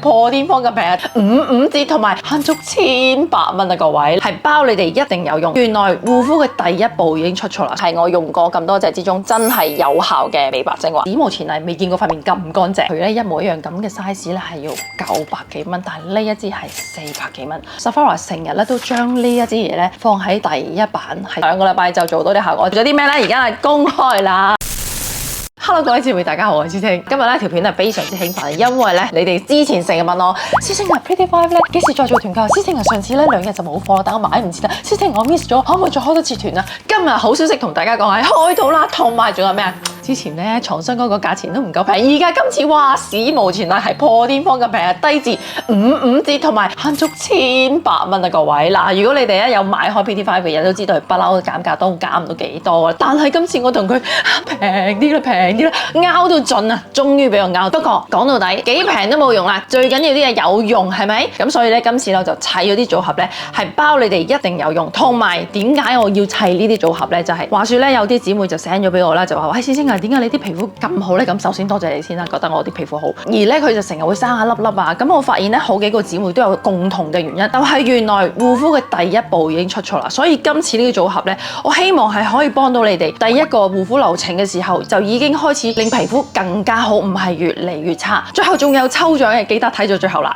破天荒咁平55折，同埋慳足1,800蚊啊！各位係包你哋一定有用。原來護膚嘅第一步已經出錯啦，係我用過咁多隻之中真係有效嘅美白精華，史無前例，未見過塊面咁乾淨。佢咧一模一樣咁嘅 size 咧係要900幾蚊，但係呢一支係400幾蚊。Sephora 成日咧都將呢一支嘢咧放喺第一版，係2個禮拜就做到啲效果。做咗啲咩咧？而家係公開啦。Hello 各位姊妹，大家好，我係思清。今日呢條片係非常之興奮，因為咧你哋之前成日問我，思清啊 Pretty Five 咧幾時再做團購？思清啊上次咧2日就冇貨啦，但我買唔切啦。思清我 miss 咗，可唔可以再開多次團啊？今日好消息同大家講係開到啦，同埋仲有咩啊？之前咧床霜嗰個價錢都唔夠平，而家今次哇史無前例係破天荒咁平啊，低至55折，同埋慳足1,800蚊啊！各位嗱，如果你哋咧有買開 Pretty Five 嘅人都知道佢不嬲減價都減唔到幾多啊，但係今次我同佢平啲啦，平啲啦，拗到盡啊，終於俾我拗。不過講到底幾平都冇用啦，最緊要啲嘢有用係咪？咁所以咧今次我就砌咗啲組合咧，係包你哋一定有用。同埋點解我要砌呢啲組合咧？就係話說咧有啲姊妹就 send 咗俾我啦，就話喂思清啊，點解你啲皮膚咁好咧？咁首先多謝你先啦，覺得我啲皮膚好。而咧佢就成日會生下粒粒啊，咁我發現咧好幾個姊妹都有共同嘅原因，就係原來護膚嘅第一步已經出錯啦。所以今次呢個組合咧，我希望係可以幫到你哋第一個護膚流程嘅時候就已經開始令皮膚更加好，唔係越嚟越差。最後仲有抽獎嘅，記得睇到最後啦。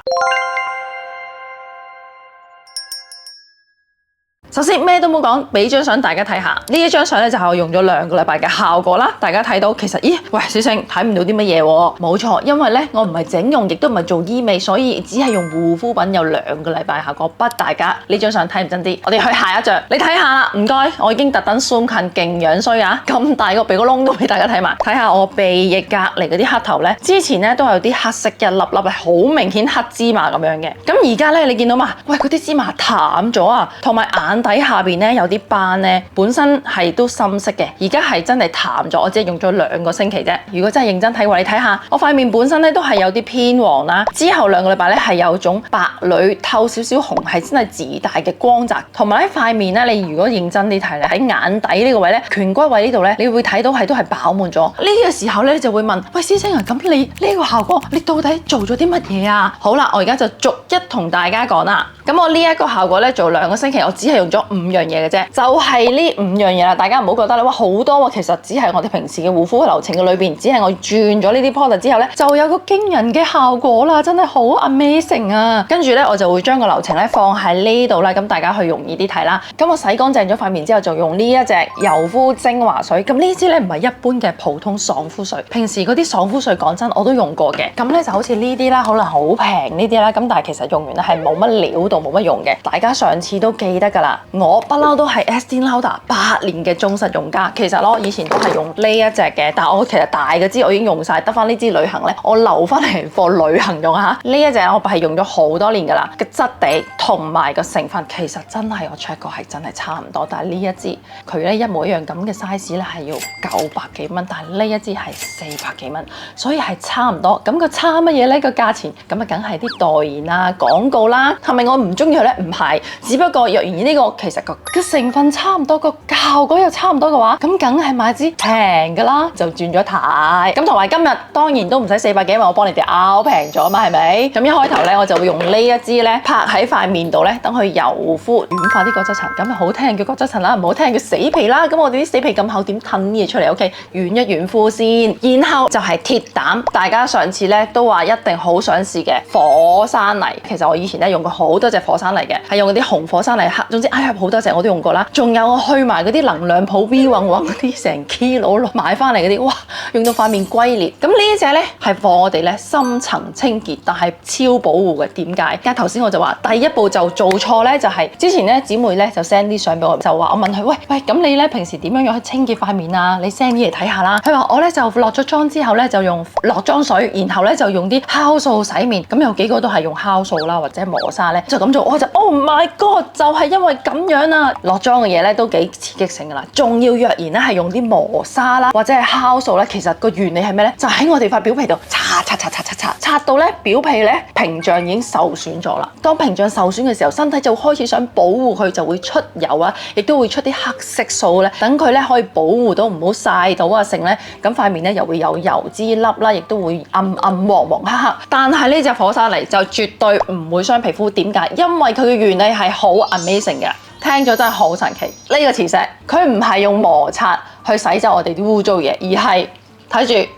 首先咩都冇講，俾張相大家睇下。呢一張相咧就係我用咗2個禮拜嘅效果啦。大家睇到其實，咦？喂，思清睇唔到啲乜嘢喎？冇錯，因為咧我唔係整容，亦都唔係做醫美，所以只係用護膚品有2個禮拜效果。不，大家呢張相睇唔真啲。我哋去下一張，你睇下啦，唔該，我已經特登 zoom 近，勁樣衰啊！咁大個鼻哥窿都俾大家睇埋，睇下我鼻翼隔離嗰啲黑頭咧，之前咧都有啲黑色一粒粒，係好明顯黑芝麻咁樣嘅。咁而家咧你見到嘛？喂，嗰啲芝麻淡咗啊，同埋眼底下邊咧有啲斑咧，本身係都深色嘅，而家係真係淡咗。我只係用咗2個星期啫。如果真係認真睇過，你睇下我塊面本身咧都係有啲偏黃啦，之後2個禮拜咧係有種白裏透少少紅，係真係自帶嘅光澤。同埋呢塊面咧，你如果認真啲睇咧，喺眼底呢個位咧，顴骨位呢度咧，你會睇到係都係飽滿咗。呢個時候咧，你就會問：喂，思清啊，咁你呢個效果，你到底做咗啲乜嘢啊？好啦，我而家就逐一同大家講啦。咁我呢一個效果咧做2個星期，我只係用咗5樣嘢嘅啫，就係呢5樣嘢啦。大家唔好覺得你哇好多喎，其實只係我哋平時嘅護膚流程嘅裏邊，只係我轉咗呢啲 product 之後咧，就有個驚人嘅效果啦，真係好 amazing 啊！跟住咧，我就會將個流程咧放喺呢度啦，咁大家去容易啲睇啦。咁我洗乾淨咗塊面之後，就用呢一隻柔膚精華水。咁呢支咧唔係一般嘅普通爽膚水，平時嗰啲爽膚水講真我都用過嘅。咁咧就好似呢啲啦，可能好平呢啲啦，咁但係其實用完咧係冇乜料到，冇乜用嘅。大家上次都記得㗎啦，我不嬲都係 Estée Lauder 8年嘅忠實用家。其實我以前都係用呢一隻嘅，但係我其實大嘅支我已經用晒，得翻呢支旅行咧，我留翻嚟for旅行用嚇。呢一隻我係用咗好多年㗎啦，個質地同埋個成分其實真係我 check 過係真係差唔多，但係呢一支佢咧一模一樣咁嘅 size 咧係要900幾蚊，但係呢一支係400幾蚊，所以係差唔多。咁個差乜嘢咧？個價錢咁啊，梗係啲代言啊、廣告啦。係咪我唔中意佢咧？唔係，只不過若然呢個其實個成分差唔多，個效果又差唔多嘅話，咁梗係買支平㗎啦，就轉咗軚。咁同埋今日當然都唔使400幾，因為我幫你哋拗平咗嘛，係咪？咁一開頭咧，我就會用呢一支咧拍喺塊面度咧，等佢柔膚軟化啲角質層。咁啊好聽叫角質層啦，唔好聽叫死皮啦。咁我哋啲死皮咁厚，點褪啲嘢出嚟？OK，軟一軟膚先，然後就係鐵膽。大家上次咧都話一定好想試嘅火山泥，其實我以前咧用過好多隻火山泥嘅，係用嗰啲紅火山泥黑，總之哎呀好多隻我都用過啦。仲有我去埋嗰啲能量鋪 V 運嗰啲成 kilo 買翻嚟嗰啲，哇用到塊面龜裂。咁呢一隻咧係幫我哋咧深層清潔，但係超保護嘅。點解？而頭先我就話第一步就做錯咧，就係之前咧姊妹咧就 send 啲相俾我，就話我問佢喂，咁你咧平時點樣去清潔塊面啊？你 send 啲嚟睇下啦。佢話我咧就落咗妝之後咧就用落妝水，然後咧就用啲酵素洗面。咁有幾個都係用酵素素啦，或者磨砂咧，就咁做，我就 Oh my God， 就係因為咁樣啊！落妝嘅嘢咧都幾刺激性噶啦，仲要若然咧係用啲磨砂啦，或者係酵素咧，其實個原理係咩咧？就喺我哋塊表皮度擦到咧表皮咧屏障已經受損咗啦。當屏障受損嘅時候，身體就開始想保護佢，就會出油啊，亦都會出啲黑色素咧，等佢咧可以保護到唔好曬到啊，成咧咁塊面咧又會有油脂粒啦，亦都會暗黃黑黑。但係呢隻火山泥就絕對唔會傷皮膚，點解？因為佢嘅原理係好 amazing 嘅，聽咗真係好神奇。呢個磁石佢唔係用摩擦去洗走我哋啲污糟嘢，而係睇住。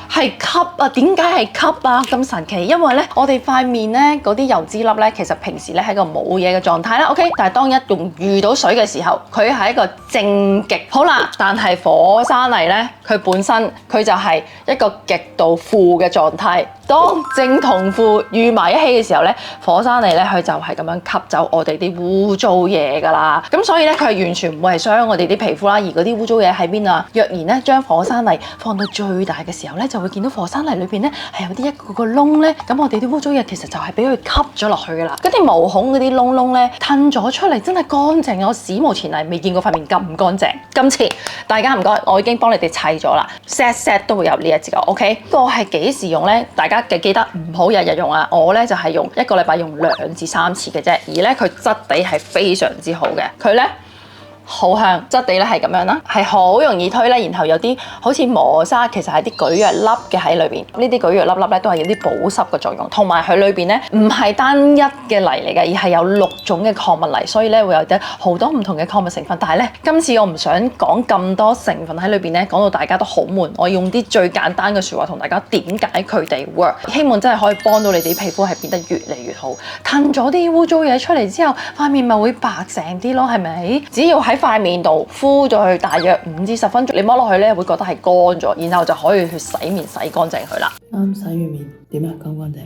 係吸啊！點解係吸啊？咁神奇，因為咧，我哋塊面咧嗰啲油脂粒咧，其實平時咧係一個冇嘢嘅狀態啦。OK，但係當遇到水嘅時候，佢係一個正極。好啦，但係火山泥咧，佢本身佢就係一個極度負嘅狀態。當正同負遇埋一起嘅時候咧，火山泥咧佢就係咁樣吸走我哋啲污糟嘢㗎啦。咁所以咧，佢係完全唔會係傷我哋啲皮膚啦。而嗰啲污糟嘢喺邊啊？若然咧將火山泥放到最大嘅時候咧，就會見到火山泥裏邊咧係有啲一個窿咧。咁我哋啲污糟嘢其實就係俾佢吸咗落去㗎啦。嗰啲毛孔嗰啲窿窿咧褪咗出嚟，真係乾淨。我史無前例未見過塊面咁唔乾淨。今次大家唔該，我已經幫你哋砌咗啦，set 都會有呢一節嘅。OK， 個係幾時用咧？大家記得唔好日日用啊！我咧就係用一個禮拜用2至3次嘅啫，而咧佢質地係非常之好嘅，佢咧。好香，質地咧係咁樣啦，係好容易推咧，然後有啲好似磨砂，其實係啲蒟蒻粒嘅喺裏邊。呢啲蒟蒻粒咧都係有啲保濕嘅作用，同埋佢裏邊咧唔係單一嘅泥嚟嘅，而係有6種嘅礦物泥，所以咧會有啲好多唔同嘅礦物成分。但係咧今次我唔想講咁多成分喺裏邊咧，講到大家都好悶。我用啲最簡單嘅説話同大家點解佢哋 work， 希望真係可以幫到你哋皮膚係變得越嚟越好。褪咗啲污糟嘢出嚟之後，塊面咪會白淨啲咯，係咪？只要喺塊面度敷咗佢大約5至10分鐘，你摸落去咧會覺得係乾咗，然後就可以去洗面洗乾淨佢啦。啱洗完面點啊？乾唔乾淨？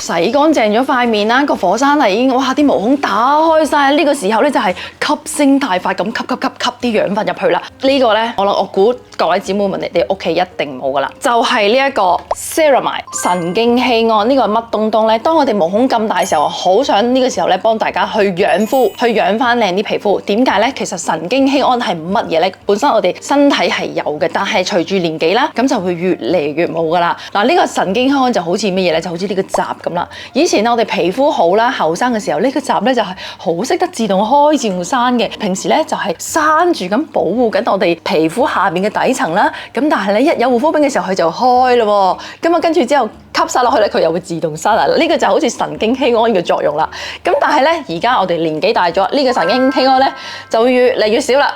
洗乾淨咗塊面啦，個火山泥已經哇啲毛孔打開晒，呢個時候咧就係吸星大法咁吸啲養分入去啦。呢個咧我估各位姊妹們你哋屋企一定冇噶啦，就係呢一個 Ceramide 神經酰胺。呢個係乜東東咧？當我哋毛孔咁大嘅時候，好想呢個時候咧幫大家去養膚，去養翻靚啲皮膚。點解咧？其實神經酰胺係乜嘢咧？本身我哋身體係有嘅，但係隨住年紀啦，咁就會越嚟越冇噶啦。嗱，呢個神經酰胺就好似乜嘢咧？就好似呢個閘咁啦。以前我哋皮膚好啦，後生嘅時候呢個閘咧就係好識得自動開自動閂嘅。平時咧就係閂住咁保護緊我哋皮膚下面嘅底層啦。咁但係咧一有護膚品嘅時候佢就開咯。咁啊跟住之後吸晒落去咧，佢又會自動閂啦。呢個就好似神經酰胺嘅作用啦。咁但係咧而家我哋年紀大咗，呢個神經酰胺咧就越嚟越少啦。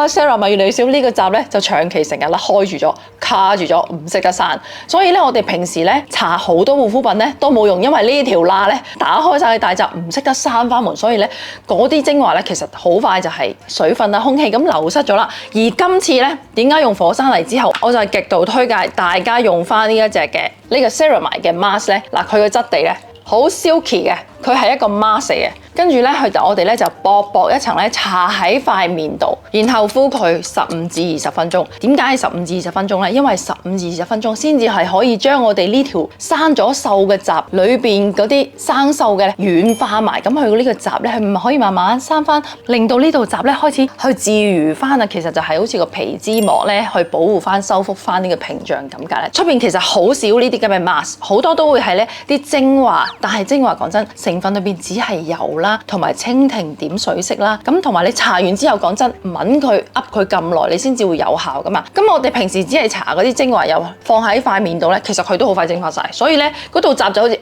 Ceramide 咪越嚟越少，呢個閘咧就長期成日啦開住咗，卡住咗，唔識得閂。所以咧我哋平時咧搽好多護膚品咧都冇用，因為呢條罅咧打開晒大閘，唔識得閂翻門，所以咧嗰啲精華咧其實好快就係水分啊、空氣咁流失咗啦。而今次咧點解用火山泥之後，我就係極度推介大家用翻呢一隻嘅呢個 Ceramide 嘅 mask 咧。嗱，佢嘅質地咧好 silky 嘅，佢係一個 mask 嚟嘅。跟住咧，我哋咧就薄一層咧，搽喺塊面度，然後敷佢15至20分鐘。點解係15至20分鐘咧？因為15至20分鐘先至係可以將我哋呢條生咗鏽嘅閘裏邊嗰啲生鏽嘅軟化埋。咁佢呢個閘咧，佢可以慢慢生翻，令到呢度閘咧開始去自愈翻啊。其實就係好似個皮脂膜咧，去保護翻、修復翻呢個屏障咁解咧。出邊其實好少呢啲咁嘅 mask， 好多都會係咧啲精華，但係精華講真，成分裏邊只係油啦，同埋蜻蜓點水色啦，咁同埋你搽完之後，講真，抿佢噏佢咁耐，你先至會有效噶嘛。咁我哋平時只係搽嗰啲精華油放喺塊面度咧，其實佢都好快蒸發晒，所以咧嗰度閘就好似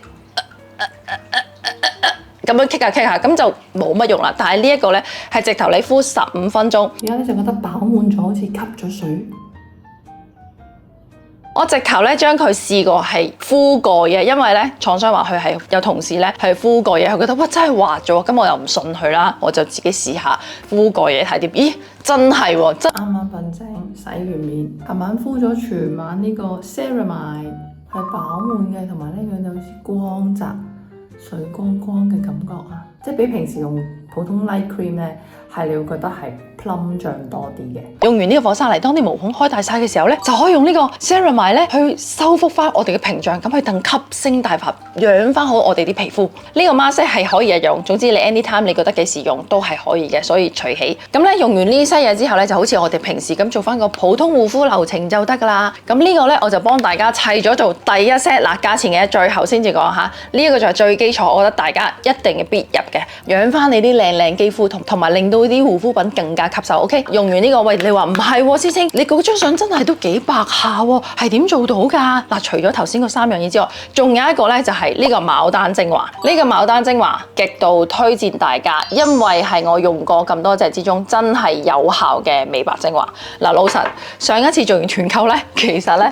咁樣棘下，咁就冇乜用啦。但係呢一個咧係直頭你敷15分鐘，而家咧就覺得飽滿咗，好似吸咗水。我直頭咧將佢試過係敷過嘅，因為咧廠商話佢係有同事咧係敷過嘢，佢覺得哇真係滑咗，咁我又唔信佢啦，我就自己試下敷過嘢睇點，咦真係喎，真啱啱瞓醒，洗完面，琴晚敷咗全晚呢個 Ceramide 係飽滿嘅，同埋呢樣就好似光澤、水光光嘅感覺啊！即係比平時用普通 night cream 咧，係你會覺得係 plum 醬多啲嘅。用完呢個火山泥，當啲毛孔開大晒嘅時候咧，就可以用呢個 ceramide 咧去修復翻我哋嘅屏障，咁去等吸星大法，養翻好我哋啲皮膚。呢個 mask 係可以日用，總之你 anytime 你覺得幾時用都係可以嘅，所以隨起。咁咧用完呢些嘢之後咧，就好似我哋平時咁做翻個普通護膚流程就得噶啦。咁呢個咧我就幫大家砌咗做第一 set 嗱，價錢嘅最後先至講下。呢一個就係最基礎，我覺得大家一定嘅必入嘅，養翻你啲靚肌膚同埋令到啲護膚品更加吸收。OK， 用完呢個，喂，你話唔係喎，師兄，你嗰張相真係都幾白下喎，係點做到㗎？嗱，除咗頭先嗰3樣嘢之外，仲有一個咧就係呢個牡丹精華。呢個牡丹精華極度推薦大家，因為係我用過咁多隻之中真係有效嘅美白精華。嗱，老實上一次做完團購咧，其實咧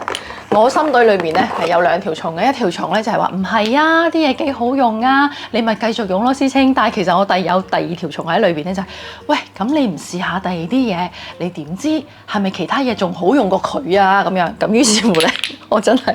我心隊裏面咧係有2條蟲嘅，一條蟲咧就係話唔係啊，啲嘢幾好用啊，你咪繼續用咯，師兄。但係其實我有第2條蟲喺裏邊咧，就係喂，咁你唔試下第2啲嘢，你點知係咪其他嘢仲好用過佢啊？咁樣咁於是乎咧，我真係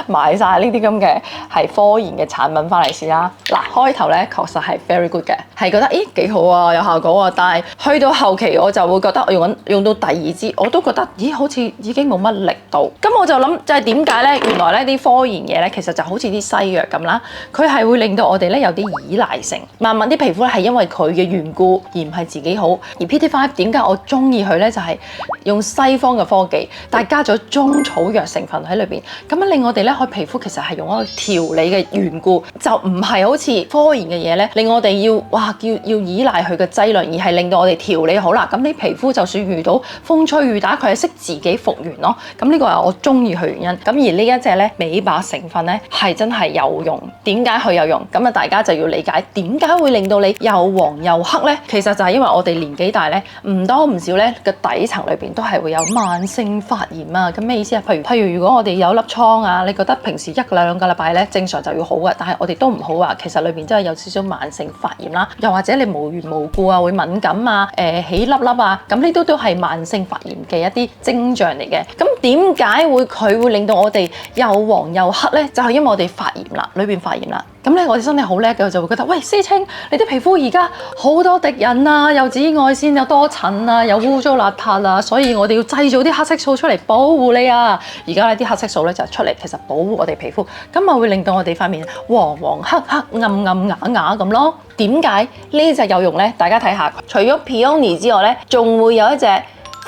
買晒呢啲咁嘅係科研嘅產品翻嚟試啦。嗱，開頭咧確實係 very good 嘅，係覺得咦幾好啊，有效果啊。但係去到後期我就會覺得用到第2支，我都覺得咦好似已經冇乜力度。咁我就諗就係點解咧？原來咧啲科研嘢咧其實就好似啲西藥咁啦，佢係會令到我哋咧有啲依賴性，慢慢啲皮膚咧係因為佢嘅緣故而唔係自己好。而 PT5 點解我中意佢咧？就係用西方嘅科技，但係加咗中草藥成分喺裏邊，咁樣令我哋咧佢皮膚其實係用一個調理嘅緣故，就唔係好似科研嘅嘢咧，令我哋要依賴佢嘅劑量，而係令到我哋調理好啦。咁你皮膚就算遇到風吹雨打，佢係識自己復原咯。咁呢個係我中意佢原因。咁而呢一隻咧美白成分咧係真係有用。點解佢有用？咁啊大家就要理解點解會令到你又黃又黑咧？其實就係因為我哋年紀大咧，唔多唔少咧嘅底層裏邊都係會有慢性發炎啊。咁咩意思啊？譬如如果我哋有粒瘡啊，你覺得平時1、2個禮拜咧正常就要好嘅，但係我哋都唔好啊。其實裏邊真係有少少慢性發炎啦，又或者你無緣無故啊會敏感啊、起粒粒啊，咁呢都係慢性發炎嘅一啲徵象嚟嘅。咁點解佢會令到我哋又黃又黑咧？就係因為我哋發炎啦，裏邊發炎啦。咁咧我哋身體好叻嘅，我就會覺得喂，師兄，你啲皮膚而家好多敵人啊，又紫外線又多塵啊，又污糟邋遢啊，所以我哋要製造啲黑色素出嚟保護你啊。而家呢啲黑色素咧就出嚟，其實保護我哋皮膚，咁咪會令到我哋塊面黃黃黑黑、暗暗啞啞咁咯。點解呢隻有用咧？大家睇下，除咗 Peony 之外咧，仲會有一隻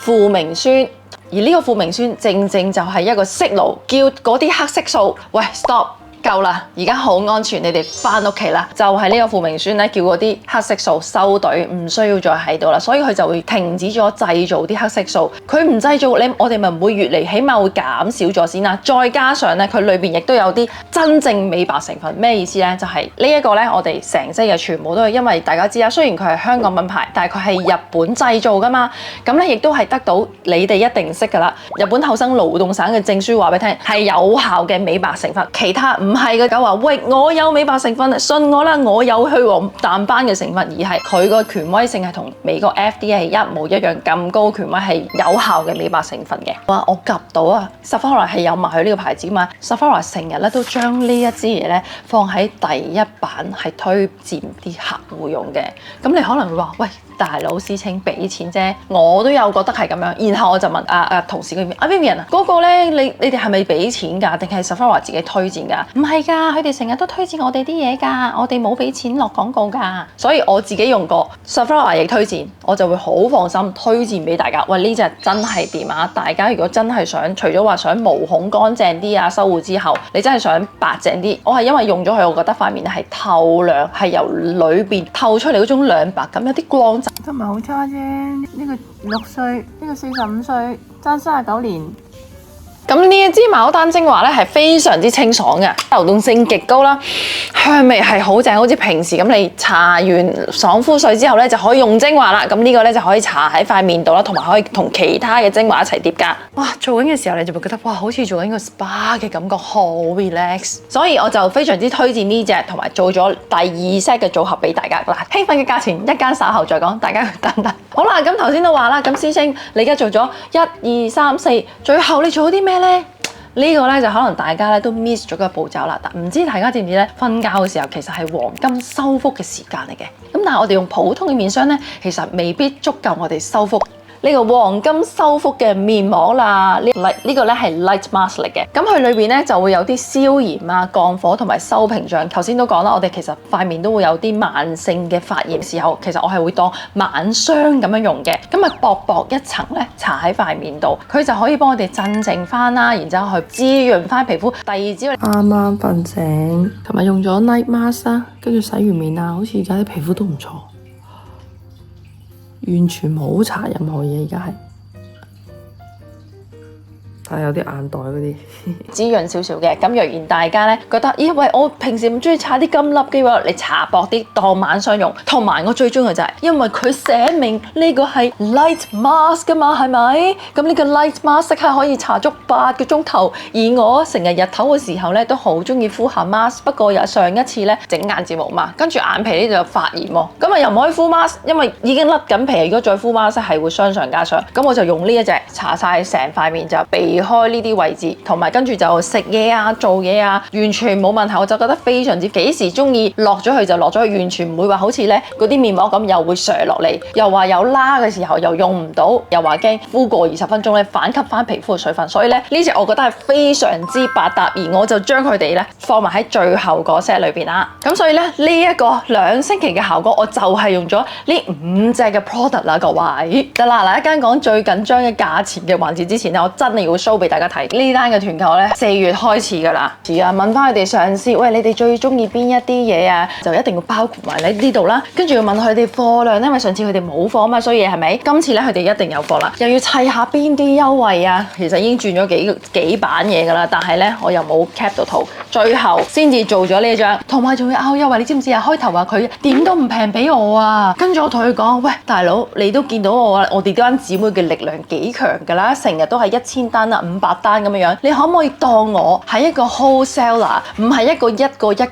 輔明酸。而呢個輔明酸正就係一個 signal，叫嗰啲黑色素喂 stop。夠啦，而家好安全，你哋翻屋企啦。就係呢個輔明酸咧，叫嗰啲黑色素收隊，唔需要再喺度啦。所以佢就會停止咗製造啲黑色素。佢唔製造，我哋咪唔會越嚟，起碼會減少咗先啦。再加上咧，佢裏邊亦都有啲真正美白成分。咩意思咧？就係呢一個咧，我哋成 set 嘅全部都係因為大家知啦，雖然佢係香港品牌，但係佢係日本製造噶嘛。咁咧亦都係得到你哋一定識噶啦。日本厚生勞動省嘅證書話俾你聽係有效嘅美白成分，其他唔係嘅狗話喂，我有美白成分，信我啦，我有去黃淡斑嘅成分，而係佢個權威性係同美國 FDA 係一模一樣咁高權威，係有效嘅美白成分嘅。哇，我及到啊 Sephora 係有埋佢呢個牌子嘛。 Sephora 成日咧都將呢一支嘢咧放喺第一版，係推薦啲客戶用嘅。咁你可能會話喂，大佬師兄俾錢啫，我都有覺得係咁樣。然後我就問同事嗰邊Vivian 啊，嗰個咧你哋係咪俾錢㗎？定係 Sephora 自己推薦㗎？唔係㗎，佢哋成日都推薦我哋啲嘢㗎，我哋冇俾錢落廣告㗎。所以我自己用過 Sephora 亦推薦，我就會好放心推薦俾大家。喂，呢隻真係掂啊！大家如果真係想除咗話想毛孔乾淨啲啊，修護之後，你真係想白淨啲，我係因為用咗佢，我覺得塊面係透亮，係由裏邊透出嚟嗰種亮白感，有啲光澤。都唔係好差啫，呢個6歲，呢個45歲，爭39年。咁呢一支牡丹精華咧係非常之清爽嘅，流動性極高啦，香味係好正，好似平時咁你搽完爽膚水之後咧就可以用精華啦。咁呢個咧就可以搽喺塊面度啦，同埋可以同其他嘅精華一齊疊加。哇，做緊嘅時候你就會覺得哇，好似做緊個 SPA 嘅感覺，好 relax。所以我就非常之推薦呢隻，同埋做咗第2 set 嘅組合俾大家。嗱，興奮嘅價錢一間稍後再講，大家等等。好啦，咁頭先都話啦，咁師兄你而家做咗1、2、3、4，最後你做咗啲咩咧？呢個咧就可能大家咧都 miss 咗個步驟啦。但唔知大家知唔知咧？瞓覺嘅時候其實係黃金修復嘅時間嚟嘅。咁但係我哋用普通嘅面霜咧，其實未必足夠我哋修復呢個黃金修復嘅面膜啦。呢個咧係 light mask 嚟嘅。咁佢裏邊咧就會有啲消炎啊、降火同埋修屏障。頭先都講啦，我哋其實塊面都會有啲慢性嘅發炎時候，其實我係會當晚霜咁樣用嘅。咁啊薄薄一層咧搽喺塊面度，佢就可以幫我哋鎮靜翻啦，然之後去滋潤翻皮膚。第二朝啱啱瞓醒，同埋用咗 night mask 啦，跟住洗完面啊，好似而家啲皮膚都唔錯。完全冇搽任何嘢，而家係，但係有啲眼袋嗰啲滋潤少少嘅。咁若然大家咧覺得，咦喂，我平時唔中意搽啲金粒嘅喎，你搽薄啲當晚霜用。同埋我最中意就係，因為佢寫明呢個係 light mask 噶嘛，係咪？咁呢個 light mask 係可以搽足8個鐘頭。而我成日日頭嘅時候咧，都好中意敷下 mask。不過上一次咧整眼睫毛嘛，跟住眼皮呢就發炎喎，咁啊又唔可以敷 mask，因為已經甩緊皮。如果再敷 mask 係會傷上加傷。咁我就用呢一隻搽晒成塊面，就避開呢啲位置，同埋跟住就食嘢啊、做嘢啊，完全冇問題。我就覺得非常之幾時中意落咗去就落咗去，完全唔會話好似咧嗰啲面膜咁又會瀡落嚟，又話有拉嘅時候又用唔到，又話驚敷過20分鐘咧反吸翻皮膚嘅水分。所以咧呢隻我覺得係非常之百搭，而我就將佢哋咧放埋喺最後個 set 裏邊啦。咁所以咧呢一個2星期嘅效果，我就係用咗呢5隻嘅 product 啦，各位。得啦，嗱，一間講最緊張嘅價錢嘅環節之前咧，我真係要 show 俾大家睇呢單嘅團購咧，4月開始噶啦。而家問翻佢哋上司，喂，你哋最中意邊一啲嘢啊？就一定要包括埋喺呢度啦。跟住要問佢哋貨量，因為上次佢哋冇貨啊嘛，所以係咪？今次咧佢哋一定有貨啦。又要砌下邊啲優惠啊？其實已經轉咗幾版嘢噶啦，但係咧我又冇 cap 到圖，最後先至做咗呢一張，同埋仲要拗優惠。你知唔知啊？開頭話佢點都唔平俾我啊，跟住我同佢講，喂，大佬，你都見到我哋呢班姊妹嘅力量幾強噶啦，成日都係1000單啊、500單咁樣，你可唔可以當我係一個 wholesaler， 唔係一個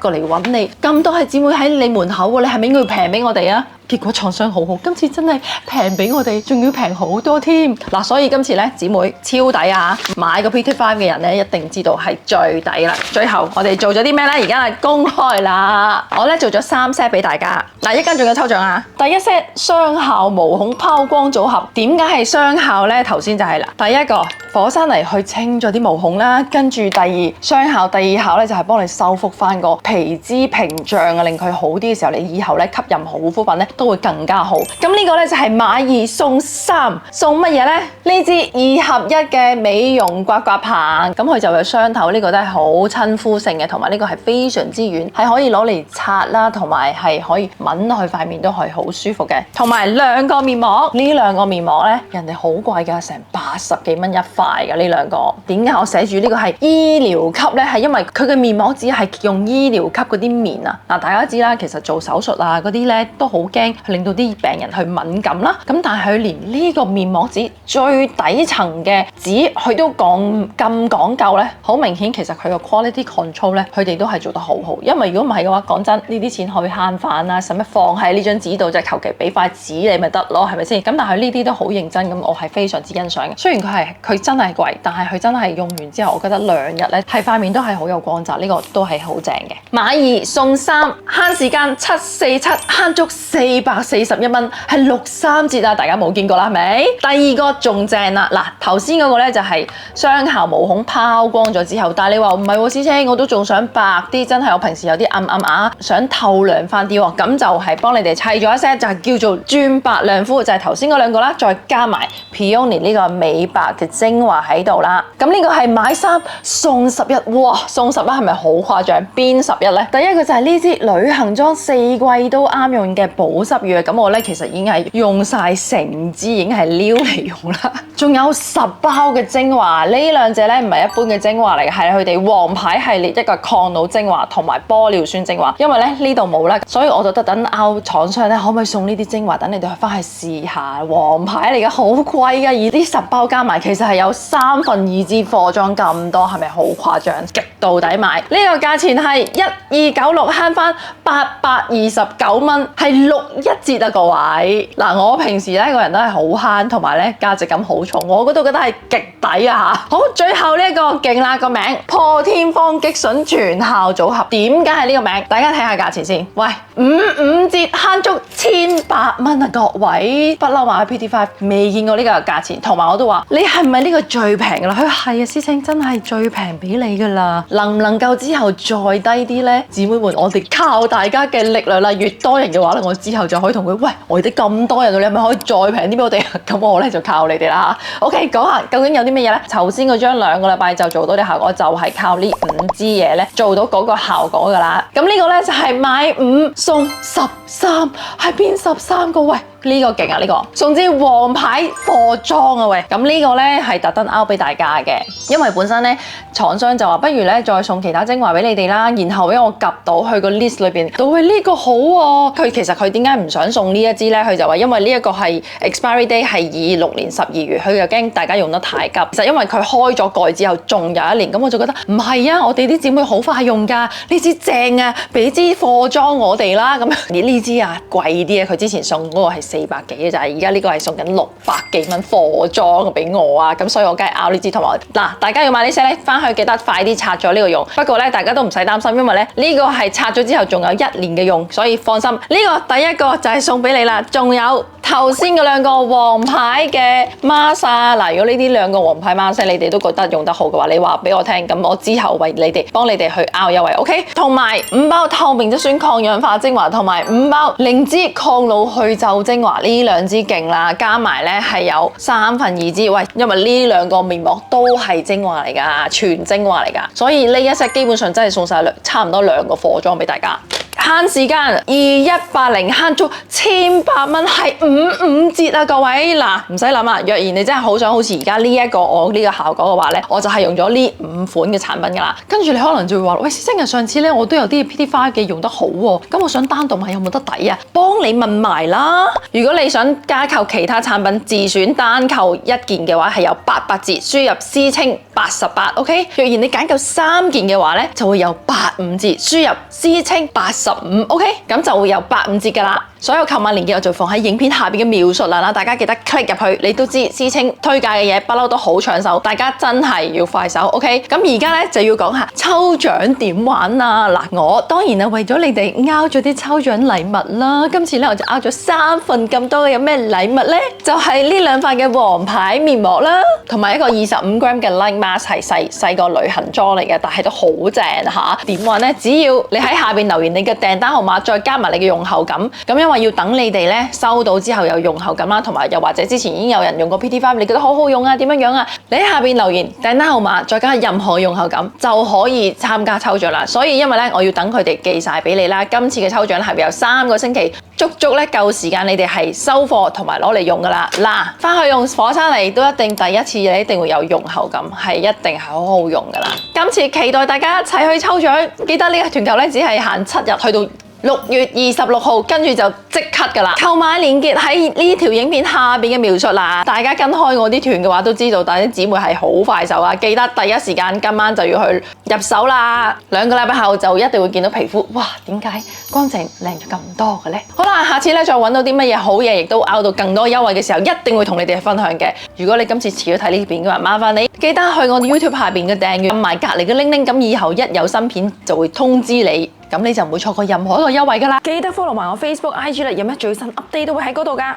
嚟揾你？咁多係姊妹喺你門口喎，你係咪應該要平俾我哋啊？結果廠商好好，今次真係平俾我哋，仲要平好多添。嗱，所以今次咧，姊妹超抵啊！買個 PT5 嘅人咧，一定知道係最抵啦。最後我哋做咗啲咩咧？而家係公開啦。我咧做咗3 set 俾大家。嗱，一間仲有抽獎啊！第一 set 雙效毛孔拋光組合，點解係雙效咧？頭先就係啦，第一個火山泥去清咗啲毛孔啦，跟住第二雙效，第二效咧就係幫你修復翻個皮脂屏障啊，令佢好啲嘅時候，你以後咧吸任何護膚品咧都會更加好。咁呢個咧就係買2送3，送乜嘢咧？呢支2合1嘅美容刮刮棒，咁佢就有雙頭，呢個都係好親膚性嘅，同埋呢個係非常之軟，係可以攞嚟擦啦，同埋係可以抿落去塊面都係好舒服嘅。同埋2個面膜，呢2個面膜咧，人哋好貴㗎，成80幾蚊一塊㗎呢2個。點解我寫住呢個係醫療級咧？係因為佢嘅面膜紙係用醫療級嗰啲棉啊。嗱，大家知啦，其實做手術啊嗰啲咧都好驚令到啲病人去敏感啦。咁但係佢連呢個面膜紙最底層嘅紙佢都咁講究咧，好明顯其實佢個 quality control 咧，佢哋都係做得好好。因為如果唔係嘅話，講真呢啲錢可以慳返啦，使乜放喺呢張紙度？就求其俾塊紙你咪得咯，係咪先？咁但係呢啲都好認真，咁我係非常之欣賞嘅。雖然佢真係貴，但係佢真係用完之後，我覺得2日咧係塊面都係好有光澤，呢個都係好正嘅。買2送3，慳時間747，慳足441蚊，係63折啊！大家冇見過啦，係咪？第二個仲正啦，嗱，頭先嗰個咧就係雙效毛孔拋光咗之後，但係你話唔係喎，師姐，我都仲想白啲，真係我平時有啲暗啞，想透亮翻啲喎，咁就係幫你哋砌咗一 set，就係叫做鑽白亮膚，就係頭先嗰2個啦，再加埋 Peony 呢個美白嘅精華喺度啦。咁呢個係買3送11，哇！送11係咪好誇張？邊11咧？第一個就係呢支旅行裝4季都啱用嘅保濕乳，咁我咧其實已經係用晒成支，已經係撩嚟用啦。仲有10包嘅精華，呢2隻咧唔係一般嘅精華嚟嘅，係佢哋王牌系列一個抗老精華同埋玻尿酸精華。因為咧呢度冇啦，所以我就特登拗廠商咧，可唔可以送呢啲精華，等你哋去翻去試下。王牌嚟嘅，好貴㗎，而啲10包加埋其實係有2/3支貨裝咁多，係咪好誇張？極度抵買。呢個價錢係1296，慳翻829蚊，係1折啊，各位。嗱，我平時咧個人都係好慳，同埋咧價值感好重，我嗰度覺得係極抵啊嚇。好，最後呢一個勁啦，個名破天荒激筍全效組合，點解係呢個名？大家睇下價錢先。喂，55折慳足1800蚊啊，各位，不嬲買 PT5 未見過呢個價錢，同埋我都話你係咪呢個最平㗎啦？佢係啊，師兄真係最平俾你㗎啦。能唔能夠之後再低啲呢？姊妹們，我哋靠大家嘅力量啦，越多人嘅話咧，我之後就可以同佢，喂，我哋咁多人，你係咪可以再平啲俾我哋？咁我咧就靠你哋啦嚇。OK， 講下究竟有啲乜嘢咧？頭先嗰張2個禮拜就做到啲效果，就係靠呢5支嘢咧做到嗰個效果㗎啦。咁呢個咧就係買5送13，係邊13個？喂！呢個勁啊！呢個送支王牌貨裝啊喂！咁呢個咧係特登 out 俾大家嘅，因為本身咧廠商就話不如咧再送其他精華俾你哋啦，然後俾我及到去個 list 裏邊，喂呢個好喎！佢其實佢點解唔想送呢一支咧？佢就話因為呢一個係 expiry day 係26年12月，佢又驚大家用得太急。其實因為佢開咗蓋之後仲有1年，咁我就覺得唔係啊！我哋啲姊妹好快用㗎，呢支正啊，俾支貨裝我哋啦。咁呢支啊貴啲啊，佢之前送嗰個係400幾嘅咋，而家呢個係送緊600幾蚊貨裝俾我啊，咁所以我梗係拗呢支。同埋嗱，大家要買呢些咧，翻去記得快啲拆咗呢個用。不過咧，大家都唔使擔心，因為咧呢個係拆咗之後仲有1年嘅用，所以放心。呢個第一個就係送俾你啦，仲有頭先嗰2個王牌嘅 mask 嗱，如果呢啲2個王牌 mask 你哋都覺得用得好嘅話，你話俾我聽，咁我之後為你哋幫你哋去拗優惠 ，OK？ 同埋5包透明質酸抗氧化精華，同埋5包靈芝抗老去皺精華，呢2支勁啦，加埋咧係有2/3支。喂，因為呢2個面膜都係精華嚟㗎，全精華嚟㗎，所以呢一 set 基本上真係送晒差唔多2個貨裝俾大家。慳時間2180慳足1800蚊，係55折啊！各位嗱，唔使諗啊，若然你真係好想好似而家呢一個我呢個效果嘅話咧，我就係用咗呢5款嘅產品㗎啦。跟住你可能就會話：喂，師兄啊，上次咧我都有啲 PT5 嘅用得好喎，咁我想單獨買有冇得抵啊？幫你問埋啦。如果你想加購其他產品，自選單購1件嘅話係有800折，輸入思清88，OK？ 若然你揀夠3件嘅話咧，就會有85折，輸入思清85，OK？ 咁就會有85折㗎啦。所有購買鏈接我就放喺影片下邊嘅描述欄啦，大家記得 click 入去。你都知思清推介嘅嘢不嬲都好搶手，大家真係要快手 ，OK？ 咁而家咧就要講下抽獎點玩啦。嗱，我當然係為咗你哋拗咗啲抽獎禮物啦。今次咧我就拗咗3份咁多嘅，有咩禮物咧？就係呢2塊嘅王牌面膜啦，同埋一個25g 嘅 Light Mask， 係細個旅行裝嚟嘅，但係都好正嚇。點玩咧？只要你喺下邊留言你嘅訂單號碼，再加埋你嘅用後感，咁因為要等你哋咧收到之後有用後感啦，同埋又或者之前已經有人用過 PT5，你覺得好好用啊？點樣啊？你喺下邊留言訂單號碼，再加任何用後感就可以參加抽獎啦。所以因為咧我要等佢哋寄晒俾你啦，今次嘅抽獎係會有3個星期，足足咧夠時間你哋係收貨同埋攞嚟用噶啦。嗱，翻去用火山泥都一定第一次你一定會有用後感，係一定係好好用噶啦。今次期待大家一齊去抽獎，記得呢個團購咧只係限7日，去到6月26號，跟住就即刻㗎啦！購買鏈接喺呢條影片下邊嘅描述啦。大家跟開我啲團嘅話都知道，但係啲姊妹係好快手啊！記得第一時間今晚就要去入手啦。2個禮拜後就一定會見到皮膚，哇！點解乾淨靚咗咁多嘅咧？好啦，下次咧再揾到啲乜嘢好嘢，亦都拗到更多優惠嘅時候，一定會同你哋分享嘅。如果你今次遲咗睇呢片嘅話，麻煩你記得去我哋 YouTube 下邊嘅訂閱，撳埋隔離嘅鈴鈴，咁以後一有新片就會通知你。咁你就唔會錯過任何一個優惠㗎啦！記得 follow 埋我 Facebook、IG 啦，有咩最新 update 都會喺嗰度㗎。